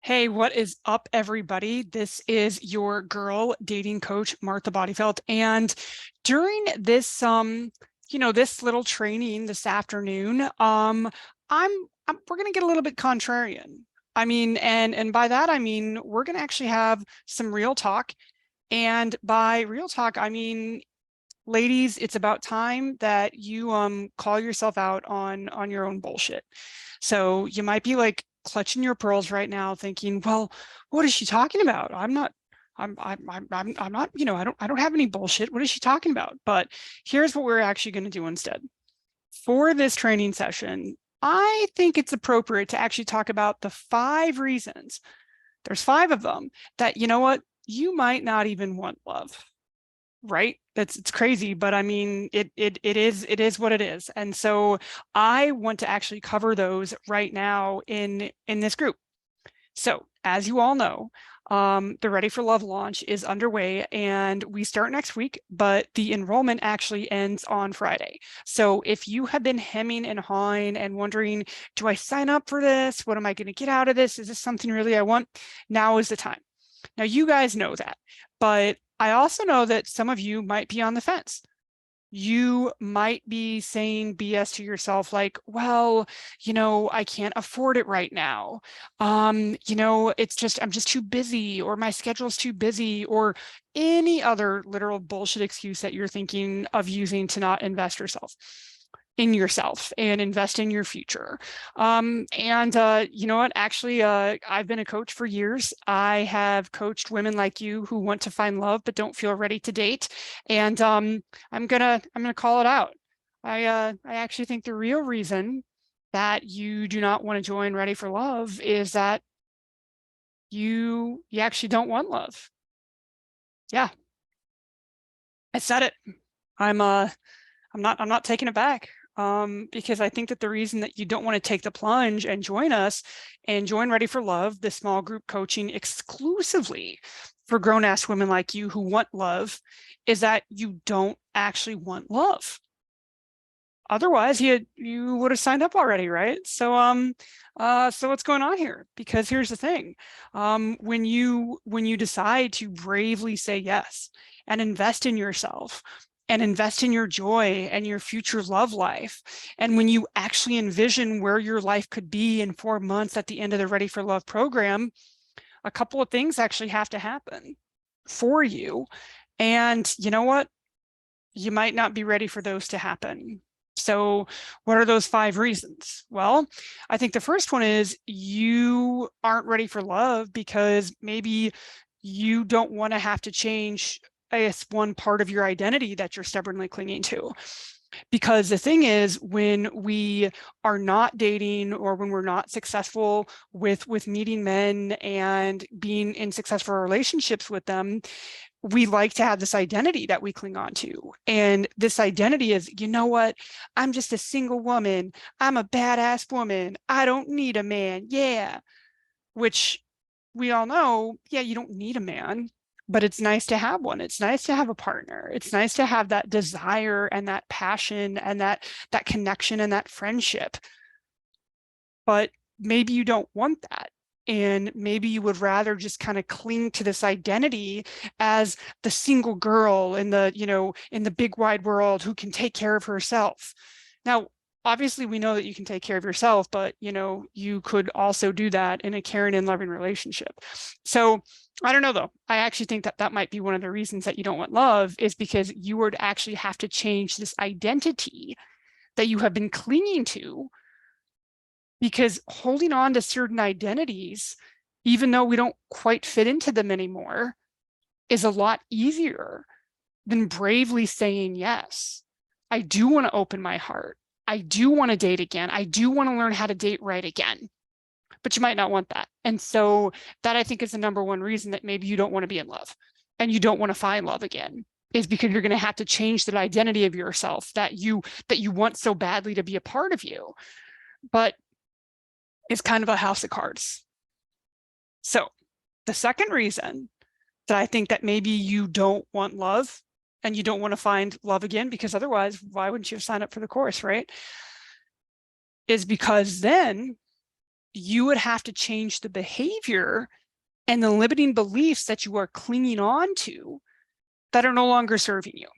Hey, what is up, everybody? This is your girl dating coach, Martha Bodyfelt. And during this little training this afternoon, we're gonna get a little bit contrarian. I mean, and by that I mean we're gonna actually have some real talk. And by real talk, I mean, ladies, it's about time that you call yourself out on your own bullshit. So you might be like clutching your pearls right now thinking, well, what is she talking about? I'm not, I don't have any bullshit. What is she talking about? But here's what we're actually going to do instead. For this training session, I think it's appropriate to actually talk about the 5 reasons. There's 5 of them that, you know what, you might not even want love. Right? It's crazy, but I mean, it is what it is. And so I want to actually cover those right now in this group. So as you all know, the Ready for Love launch is underway and we start next week, but the enrollment actually ends on Friday. So if you have been hemming and hawing and wondering, do I sign up for this? What am I going to get out of this? Is this something really I want? Now is the time. Now, you guys know that, but I also know that some of you might be on the fence. You might be saying BS to yourself like, well, I can't afford it right now. I'm just too busy, or my schedule's too busy, or any other literal bullshit excuse that you're thinking of using to not invest in yourself and invest in your future. You know what? Actually, I've been a coach for years. I have coached women like you who want to find love but don't feel ready to date. And I'm gonna call it out. I actually think the real reason that you do not want to join Ready for Love is that you actually don't want love. Yeah, I said it. I'm not taking it back. Because I think that the reason that you don't want to take the plunge and join us and join Ready for Love, the small group coaching exclusively for grown-ass women like you who want love, is that you don't actually want love. Otherwise, you would have signed up already, right? So what's going on here? Because here's the thing. When you decide to bravely say yes and invest in yourself and invest in your joy and your future love life, and when you actually envision where your life could be in 4 months at the end of the Ready for Love program, a couple of things actually have to happen for you. And you know what? You might not be ready for those to happen. So what are those 5 reasons? Well, I think the first one is you aren't ready for love because maybe you don't want to have to change one part of your identity that you're stubbornly clinging to. Because the thing is, when we are not dating or when we're not successful with meeting men and being in successful relationships with them, we like to have this identity that we cling on to. And this identity is, you know what? I'm just a single woman. I'm a badass woman. I don't need a man. Yeah. Which we all know, yeah, you don't need a man, but it's nice to have one. It's nice to have a partner. It's nice to have that desire and that passion and that connection and that friendship. But maybe you don't want that. And maybe you would rather just kind of cling to this identity as the single girl in the big wide world who can take care of herself. Now, obviously we know that you can take care of yourself, but you could also do that in a caring and loving relationship. So I don't know though. I actually think that might be one of the reasons that you don't want love, is because you would actually have to change this identity that you have been clinging to, because holding on to certain identities, even though we don't quite fit into them anymore, is a lot easier than bravely saying yes. I do want to open my heart. I do want to date again. I do want to learn how to date right again. But you might not want that. And so that, I think, is the number one reason that maybe you don't want to be in love and you don't want to find love again, is because you're going to have to change that identity of yourself that you want so badly to be a part of you. But it's kind of a house of cards. So the second reason that I think that maybe you don't want love and you don't want to find love again, because otherwise, why wouldn't you have signed up for the course, right? Is because then you would have to change the behavior and the limiting beliefs that you are clinging on to that are no longer serving you.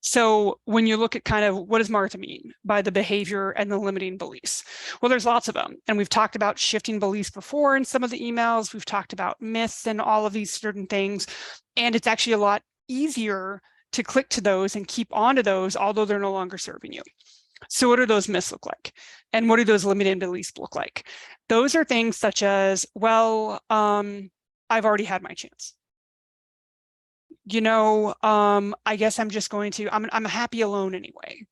So when you look at kind of what does Martha mean by the behavior and the limiting beliefs? Well, there's lots of them. And we've talked about shifting beliefs before in some of the emails. We've talked about myths and all of these certain things. And it's actually a lot easier to click to those and keep on to those, although they're no longer serving you. So what do those myths look like? And what do those limiting beliefs look like? Those are things such as, well, I've already had my chance. I guess I'm just going to, I'm happy alone anyway.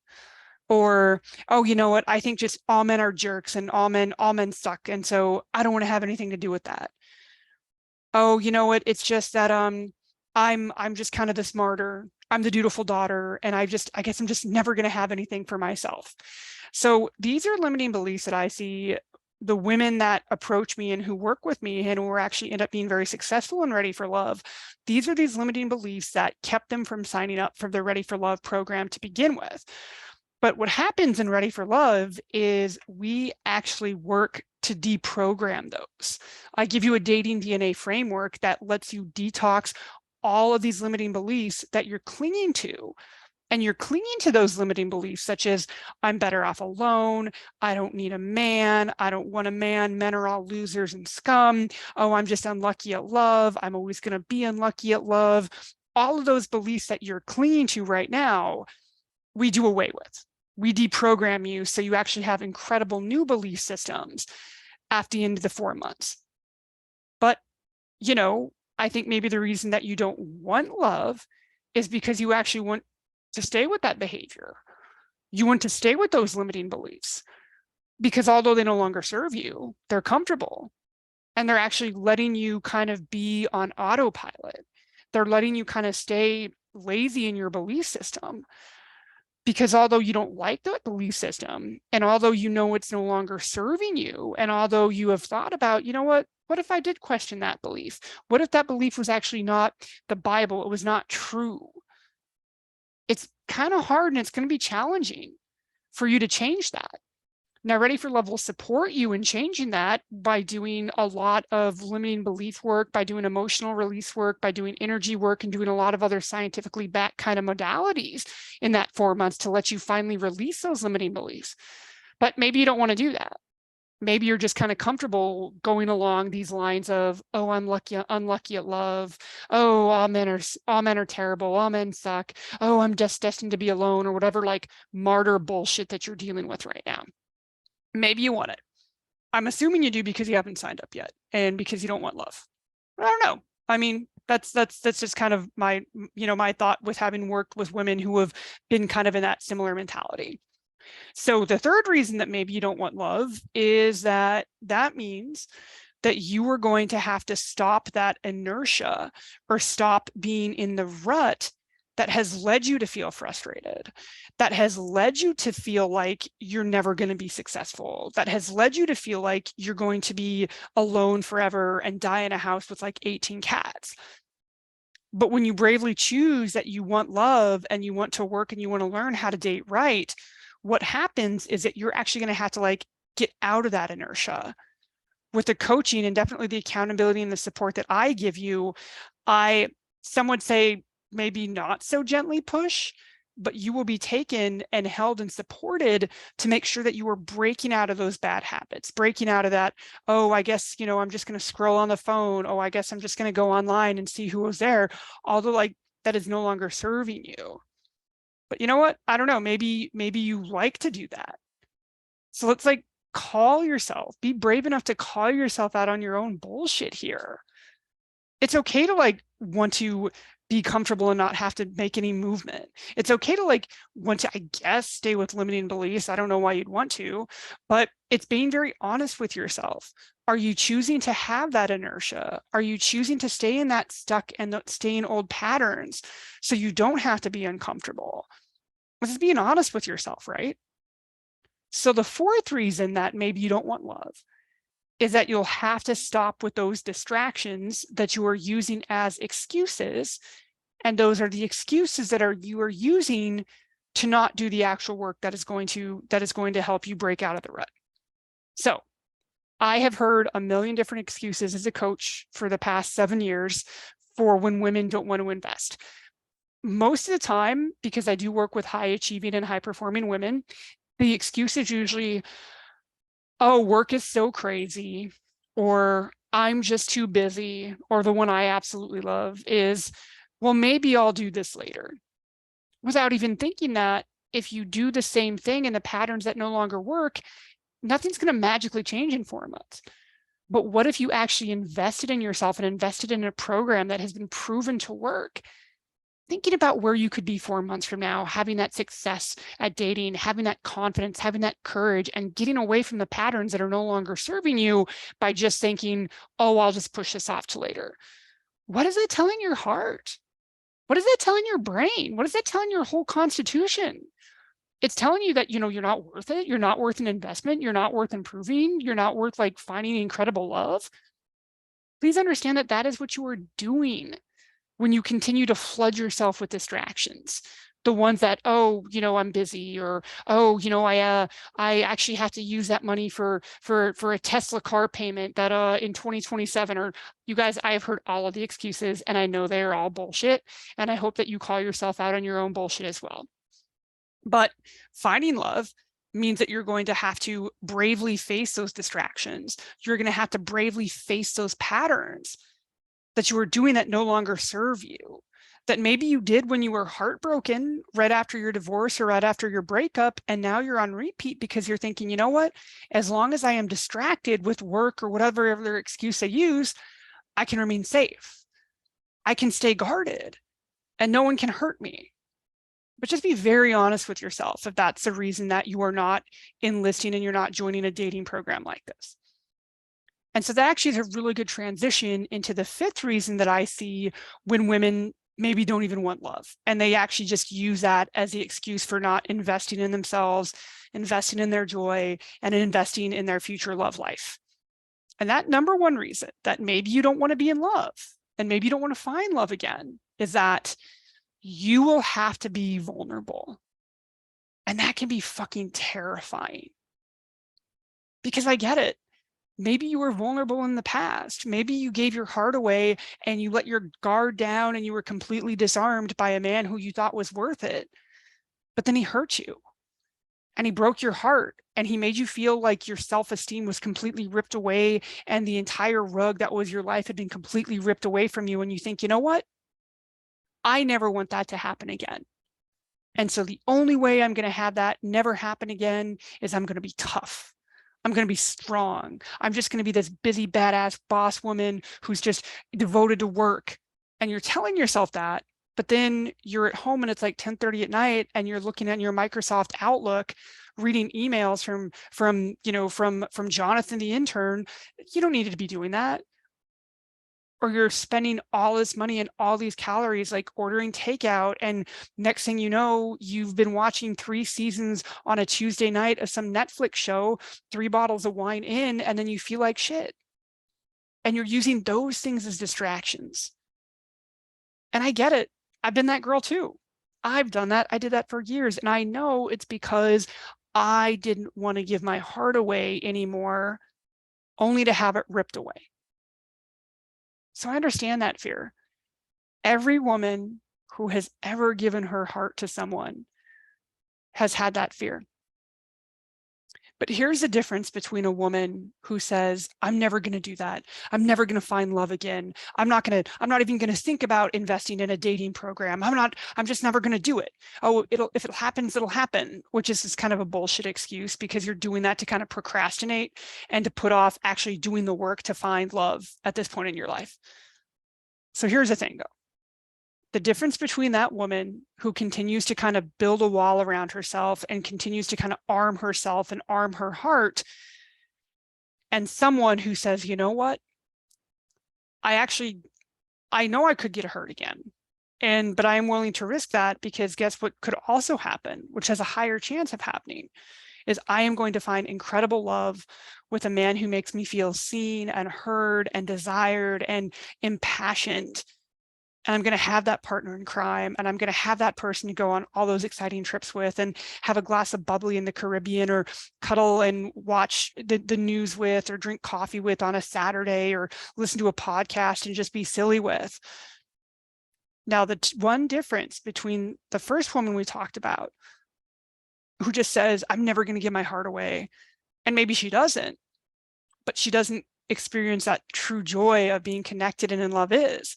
Or, oh, you know what? I think just all men are jerks and all men suck. And so I don't want to have anything to do with that. Oh, you know what? It's just that I'm just kind of the smarter. I'm the dutiful daughter. And I guess I'm just never going to have anything for myself. So these are limiting beliefs that I see the women that approach me and who work with me and who actually end up being very successful and ready for love. These are these limiting beliefs that kept them from signing up for the Ready for Love program to begin with. But what happens in Ready for Love is we actually work to deprogram those. I give you a dating DNA framework that lets you detox all of these limiting beliefs that you're clinging to. And you're clinging to those limiting beliefs, such as I'm better off alone. I don't need a man. I don't want a man. Men are all losers and scum. Oh, I'm just unlucky at love. I'm always going to be unlucky at love. All of those beliefs that you're clinging to right now, we do away with. We deprogram you so you actually have incredible new belief systems at the end of the 4 months. But, I think maybe the reason that you don't want love is because you actually want to stay with that behavior. You want to stay with those limiting beliefs because although they no longer serve you, they're comfortable and they're actually letting you kind of be on autopilot. They're letting you kind of stay lazy in your belief system because although you don't like that belief system and although it's no longer serving you and although you have thought about, what if I did question that belief? What if that belief was actually not the Bible? It was not true. It's kind of hard and it's going to be challenging for you to change that. Now, Ready for Love will support you in changing that by doing a lot of limiting belief work, by doing emotional release work, by doing energy work, and doing a lot of other scientifically backed kind of modalities in that 4 months to let you finally release those limiting beliefs. But maybe you don't want to do that. Maybe you're just kind of comfortable going along these lines of, oh, I'm unlucky at love. Oh, all men are terrible. All men suck. Oh, I'm just destined to be alone, or whatever like martyr bullshit that you're dealing with right now. Maybe you want it. I'm assuming you do because you haven't signed up yet and because you don't want love. I don't know. I mean, that's just kind of my thought with having worked with women who have been kind of in that similar mentality. So the third reason that maybe you don't want love is that means that you are going to have to stop that inertia or stop being in the rut that has led you to feel frustrated, that has led you to feel like you're never going to be successful, that has led you to feel like you're going to be alone forever and die in a house with like 18 cats. But when you bravely choose that you want love and you want to work and you want to learn how to date right, what happens is that you're actually going to have to like get out of that inertia. With the coaching and definitely the accountability and the support that I give you, some would say maybe not so gently push, but you will be taken and held and supported to make sure that you are breaking out of those bad habits, breaking out of that, oh, I guess, I'm just going to scroll on the phone. Oh, I guess I'm just going to go online and see who was there. Although like that is no longer serving you. But you know what? I don't know. Maybe you like to do that. So let's like call yourself, be brave enough to call yourself out on your own bullshit here. It's okay to like want to be comfortable and not have to make any movement. It's okay to like want to, I guess, stay with limiting beliefs. I don't know why you'd want to, but it's being very honest with yourself. Are you choosing to have that inertia? Are you choosing to stay in that stuck and stay in old patterns so you don't have to be uncomfortable? This is being honest with yourself, right? So the fourth reason that maybe you don't want love is that you'll have to stop with those distractions that you are using as excuses. And those are the excuses that you are using to not do the actual work that is going to help you break out of the rut. So I have heard a million different excuses as a coach for the past 7 years for when women don't want to invest. Most of the time, because I do work with high achieving and high performing women, the excuse is usually, oh, work is so crazy, or I'm just too busy, or the one I absolutely love is, well, maybe I'll do this later. Without even thinking that if you do the same thing in the patterns that no longer work, nothing's going to magically change in 4 months. But what if you actually invested in yourself and invested in a program that has been proven to work? Thinking about where you could be 4 months from now, having that success at dating, having that confidence, having that courage, and getting away from the patterns that are no longer serving you by just thinking, oh, I'll just push this off to later. What is it telling your heart? What is that telling your brain? What is that telling your whole constitution? It's telling you that, you're not worth it. You're not worth an investment. You're not worth improving. You're not worth like finding incredible love. Please understand that that is what you are doing when you continue to flood yourself with distractions. The ones that, oh, I'm busy, or, oh, I actually have to use that money for a Tesla car payment that in 2027, or you guys, I have heard all of the excuses and I know they are all bullshit. And I hope that you call yourself out on your own bullshit as well. But finding love means that you're going to have to bravely face those distractions. You're going to have to bravely face those patterns that you were doing that no longer serve you, that maybe you did when you were heartbroken right after your divorce or right after your breakup, and now you're on repeat because you're thinking, you know what, as long as I am distracted with work or whatever other excuse I use, I can remain safe. I can stay guarded and no one can hurt me. But just be very honest with yourself if that's the reason that you are not enlisting and you're not joining a dating program like this. And so that actually is a really good transition into the fifth reason that I see when women maybe don't even want love. And they actually just use that as the excuse for not investing in themselves, investing in their joy, and investing in their future love life. And that number one reason that maybe you don't want to be in love and maybe you don't want to find love again is that you will have to be vulnerable. And that can be fucking terrifying. Because I get it. Maybe you were vulnerable in the past. Maybe you gave your heart away and you let your guard down and you were completely disarmed by a man who you thought was worth it. But then he hurt you and he broke your heart and he made you feel like your self-esteem was completely ripped away and the entire rug that was your life had been completely ripped away from you. And you think, you know what? I never want that to happen again. And so the only way I'm going to have that never happen again is I'm going to be tough. I'm going to be strong. I'm just going to be this busy, badass boss woman who's just devoted to work. And you're telling yourself that, but then you're at home and it's like 10:30 at night and you're looking at your Microsoft Outlook, reading emails from Jonathan, the intern. You don't need to be doing that. Or you're spending all this money and all these calories like ordering takeout, and next thing you know, you've been watching 3 seasons on a Tuesday night of some Netflix show, 3 bottles of wine in, and then you feel like shit. And you're using those things as distractions. And I get it. I've been that girl too. I've done that. I did that for years. And I know it's because I didn't want to give my heart away anymore, only to have it ripped away. So I understand that fear. Every woman who has ever given her heart to someone has had that fear. But here's the difference between a woman who says, I'm never going to do that. I'm never going to find love again. I'm not even going to think about investing in a dating program. I'm just never going to do it. Oh, if it happens, it'll happen, which is kind of a bullshit excuse because you're doing that to kind of procrastinate and to put off actually doing the work to find love at this point in your life. So here's the thing though. The difference between that woman who continues to kind of build a wall around herself and continues to kind of arm herself and arm her heart, and someone who says, you know what? I know I could get hurt again. But I am willing to risk that because guess what could also happen, which has a higher chance of happening, is I am going to find incredible love with a man who makes me feel seen and heard and desired and impassioned. And I'm going to have that partner in crime, and I'm going to have that person to go on all those exciting trips with, and have a glass of bubbly in the Caribbean, or cuddle and watch the news with, or drink coffee with on a Saturday, or listen to a podcast and just be silly with. Now, the one difference between the first woman we talked about, who just says, I'm never going to give my heart away, and maybe she doesn't, but she doesn't experience that true joy of being connected and in love is.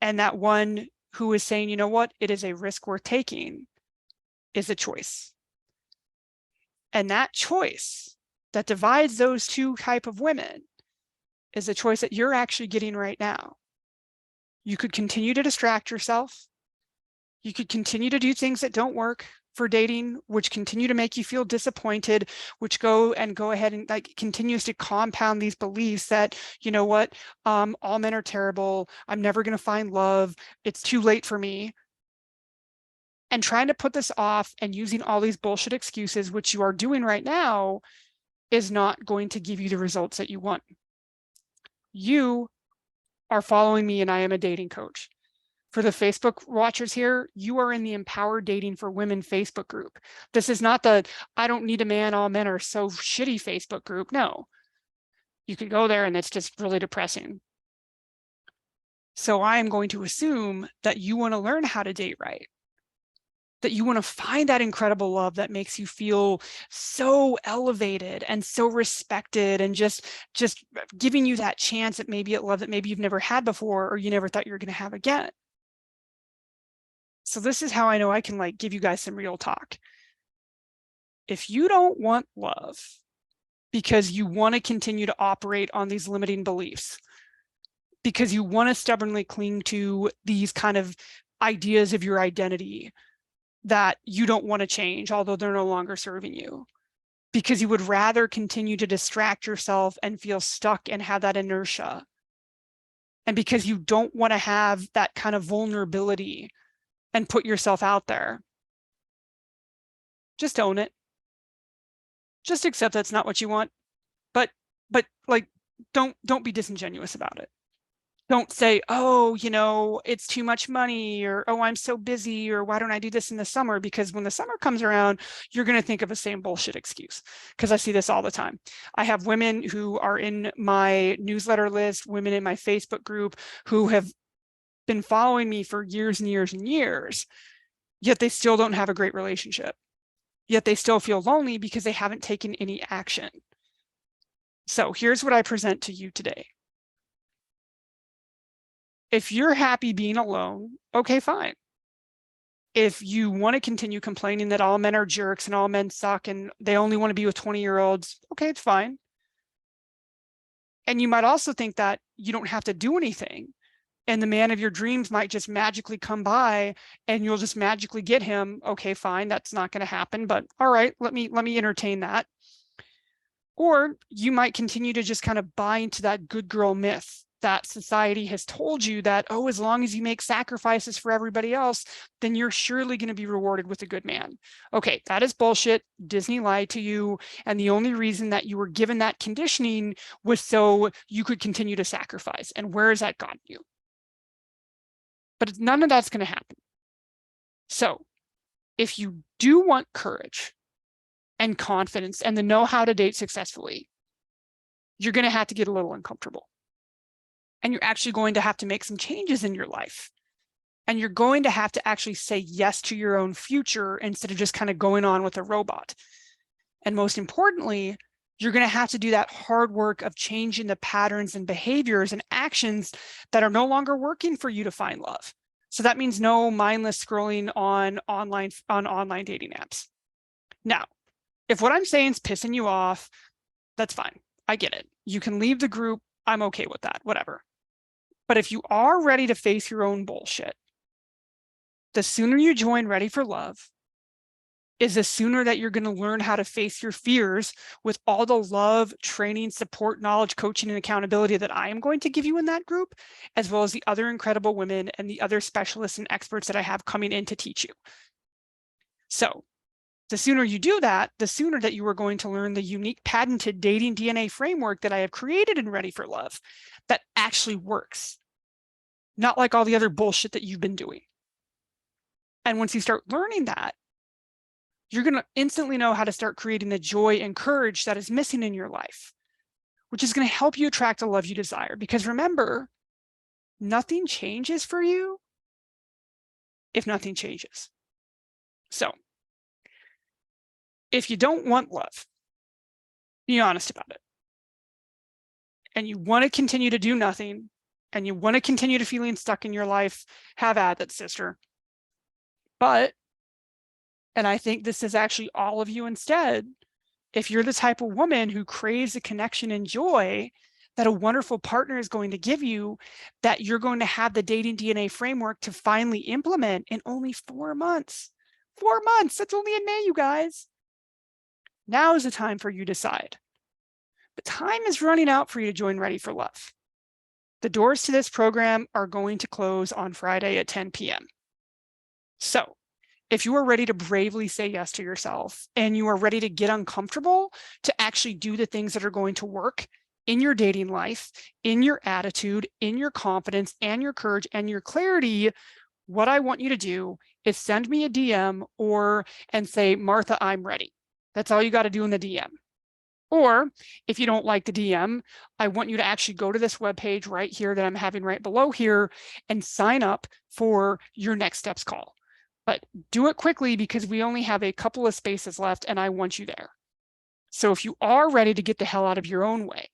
And that one who is saying, you know what, it is a risk worth taking, is a choice. And that choice that divides those two type of women is a choice that you're actually getting right now. You could continue to distract yourself. You could continue to do things that don't work for dating, which continue to make you feel disappointed, which go ahead and like continues to compound these beliefs that, you know what, all men are terrible. I'm never going to find love. It's too late for me. And trying to put this off and using all these bullshit excuses, which you are doing right now, is not going to give you the results that you want. You are following me, and I am a dating coach. For the Facebook watchers here, you are in the Empowered Dating for Women Facebook group. This is not the I don't need a man, all men are so shitty Facebook group. No, you could go there and it's just really depressing. So I am going to assume that you want to learn how to date right, that you want to find that incredible love that makes you feel so elevated and so respected, and just giving you that chance at maybe at love that maybe you've never had before, or you never thought you were going to have again. So this is how I know I can like give you guys some real talk. If you don't want love because you want to continue to operate on these limiting beliefs, because you want to stubbornly cling to these kind of ideas of your identity that you don't want to change, although they're no longer serving you, because you would rather continue to distract yourself and feel stuck and have that inertia, and because you don't want to have that kind of vulnerability and put yourself out there, just own it. Just accept that's not what you want, but like don't be disingenuous about it. Don't say, oh, you know, it's too much money, or oh, I'm so busy, or why don't I do this in the summer? Because when the summer comes around, you're going to think of the same bullshit excuse. Because I see this all the time. I have women who are in my newsletter list, women in my Facebook group, who have been following me for years and years and years, yet they still don't have a great relationship. Yet they still feel lonely because they haven't taken any action. So here's what I present to you today. If you're happy being alone, okay, fine. If you want to continue complaining that all men are jerks and all men suck and they only want to be with 20-year-olds, okay, it's fine. And you might also think that you don't have to do anything, and the man of your dreams might just magically come by and you'll just magically get him. Okay, fine, that's not going to happen, but all right, let me entertain that. Or you might continue to just kind of buy into that good girl myth that society has told you that, oh, as long as you make sacrifices for everybody else, then you're surely going to be rewarded with a good man. Okay, that is bullshit. Disney lied to you. And the only reason that you were given that conditioning was so you could continue to sacrifice. And where has that gotten you? But none of that's going to happen. So if you do want courage and confidence and the know how to date successfully, you're going to have to get a little uncomfortable. And you're actually going to have to make some changes in your life. And you're going to have to actually say yes to your own future instead of just kind of going on with a robot. And most importantly, you're going to have to do that hard work of changing the patterns and behaviors and actions that are no longer working for you to find love. So that means no mindless scrolling on online dating apps. Now, if what I'm saying is pissing you off, that's fine. I get it. You can leave the group. I'm okay with that, whatever. But if you are ready to face your own bullshit, the sooner you join Ready for Love is the sooner that you're going to learn how to face your fears with all the love, training, support, knowledge, coaching, and accountability that I am going to give you in that group, as well as the other incredible women and the other specialists and experts that I have coming in to teach you. So the sooner you do that, the sooner that you are going to learn the unique patented dating DNA framework that I have created in Ready for Love that actually works. not like all the other bullshit that you've been doing. And once you start learning that, you're going to instantly know how to start creating the joy and courage that is missing in your life, which is going to help you attract the love you desire. Because remember, nothing changes for you if nothing changes. So if you don't want love, be honest about it. And you want to continue to do nothing, and you want to continue to feeling stuck in your life, have at it, sister. But, and I think this is actually all of you instead, if you're the type of woman who craves a connection and joy that a wonderful partner is going to give you, that you're going to have the dating DNA framework to finally implement in only 4 months. 4 months, that's only in May, you guys. Now is the time for you to decide. The time is running out for you to join Ready for Love. The doors to this program are going to close on Friday at 10 p.m. So if you are ready to bravely say yes to yourself and you are ready to get uncomfortable to actually do the things that are going to work in your dating life, in your attitude, in your confidence and your courage and your clarity, what I want you to do is send me a DM and say, Martha, I'm ready. That's all you got to do in the DM. Or if you don't like the DM, I want you to actually go to this webpage right here that I'm having right below here and sign up for your next steps call. But do it quickly because we only have a couple of spaces left and I want you there. So if you are ready to get the hell out of your own way,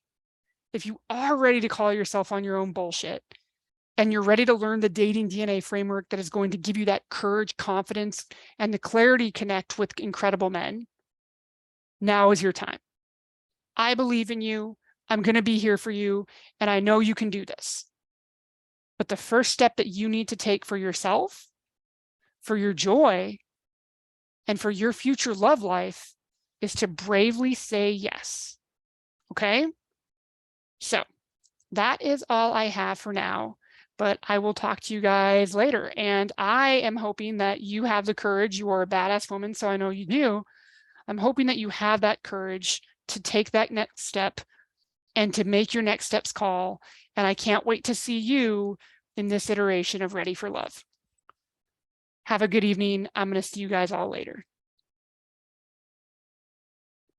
if you are ready to call yourself on your own bullshit, and you're ready to learn the dating DNA framework that is going to give you that courage, confidence, and the clarity to connect with incredible men, now is your time. I believe in you. I'm going to be here for you. And I know you can do this. But the first step that you need to take for yourself, for your joy, and for your future love life is to bravely say yes. Okay? So that is all I have for now. But I will talk to you guys later. And I am hoping that you have the courage. You are a badass woman, so I know you do. I'm hoping that you have that courage to take that next step and to make your next steps call. And I can't wait to see you in this iteration of Ready for Love. Have a good evening. I'm going to see you guys all later.